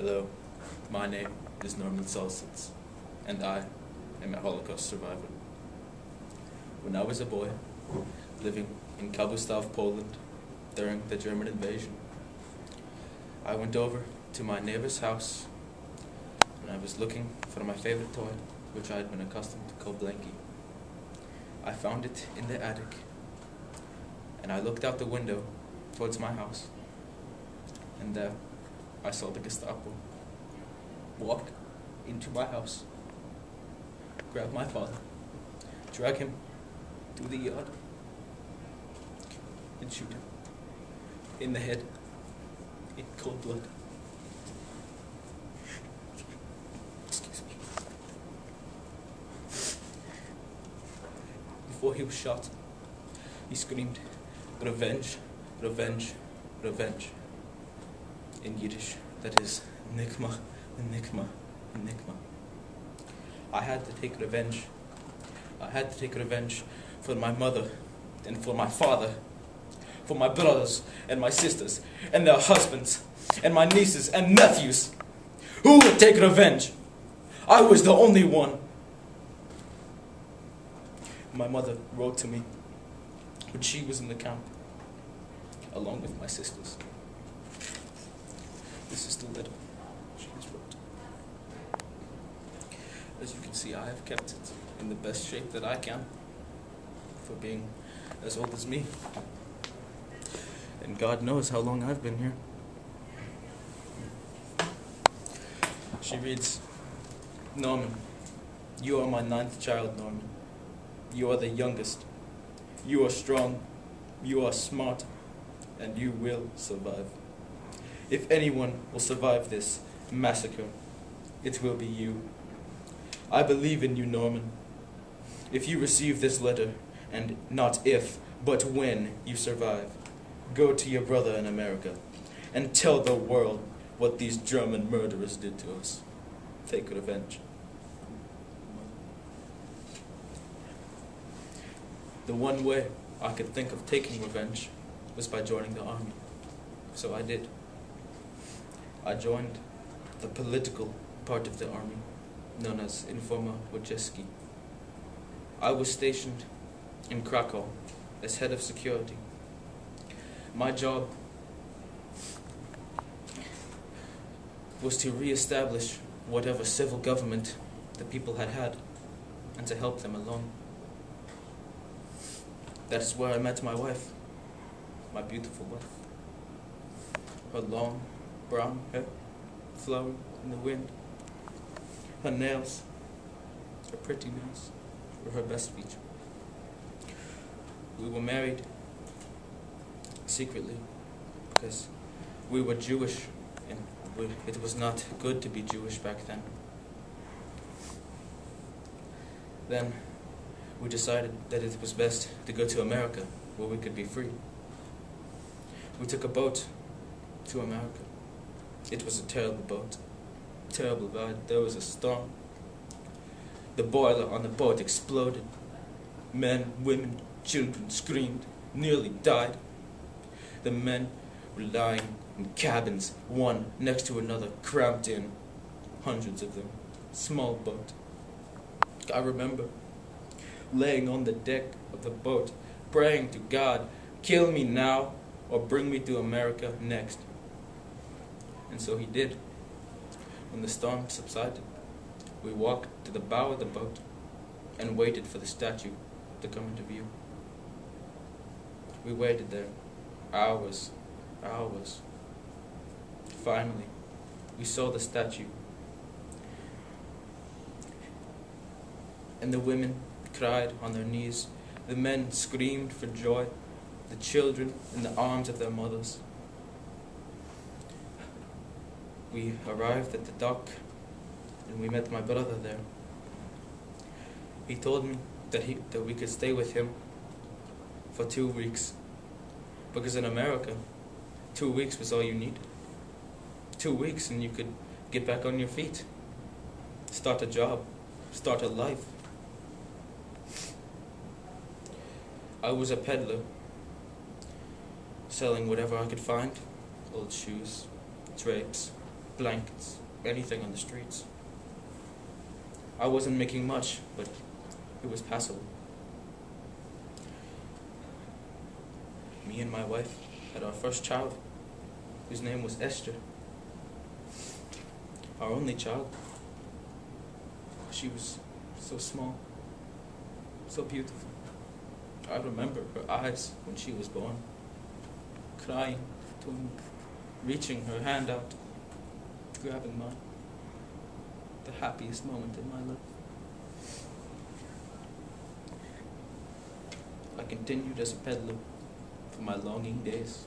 Hello, my name is Norman Salsitz, and I am a Holocaust survivor. When I was a boy, living in Kabustov, Poland, during the German invasion, I went over to my neighbor's house, and I was looking for my favorite toy, which I had been accustomed to call Blanky. I found it in the attic, and I looked out the window towards my house, and there I saw the Gestapo walk into my house, grab my father, drag him to the yard, and shoot him in the head in cold blood. Excuse me. Before he was shot, he screamed, "Revenge, revenge, revenge." In Yiddish, that is, nikma, nikma, nikma. I had to take revenge. I had to take revenge for my mother and for my father, for my brothers and my sisters and their husbands and my nieces and nephews. Who would take revenge? I was the only one. My mother wrote to me when she was in the camp, along with my sisters. This is the letter she has wrote. As you can see, I have kept it in the best shape that I can for being as old as me. And God knows how long I've been here. She reads, "Norman, you are my 9th child, Norman. You are the youngest. You are strong. You are smart. And you will survive. If anyone will survive this massacre, it will be you. I believe in you, Norman. If you receive this letter, and not if, but when you survive, go to your brother in America and tell the world what these German murderers did to us. Take revenge." The one way I could think of taking revenge was by joining the army. So I did. I joined the political part of the army, known as Informa Wojcicki. I was stationed in Krakow as head of security. My job was to re-establish whatever civil government the people had had, and to help them along. That's where I met my wife, my beautiful wife. Her long, brown hair flowing in the wind. Her nails, her pretty nails, were her best feature. We were married secretly because we were Jewish, and it was not good to be Jewish back then. Then we decided that it was best to go to America, where we could be free. We took a boat to America. It was a terrible boat, terrible ride. There was a storm. The boiler on the boat exploded. Men, women, children screamed, nearly died. The men were lying in cabins, one next to another, cramped in, hundreds of them. Small boat. I remember laying on the deck of the boat, praying to God, "Kill me now or bring me to America next." And so he did. When the storm subsided, we walked to the bow of the boat and waited for the statue to come into view. We waited there, hours, hours. Finally, we saw the statue. And the women cried on their knees. The men screamed for joy. The children in the arms of their mothers. We arrived at the dock, and we met my brother there. He told me that we could stay with him for 2 weeks, because in America, 2 weeks was all you needed. 2 weeks and you could get back on your feet, start a job, start a life. I was a peddler, selling whatever I could find: old shoes, drapes, blankets, anything on the streets. I wasn't making much, but it was passable. Me and my wife had our first child, whose name was Esther. Our only child. She was so small, so beautiful. I remember her eyes when she was born, crying to me, reaching her hand out, grabbing mine. The happiest moment in my life. I continued as a peddler for my longing days,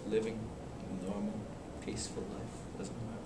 living a normal, peaceful life as an American.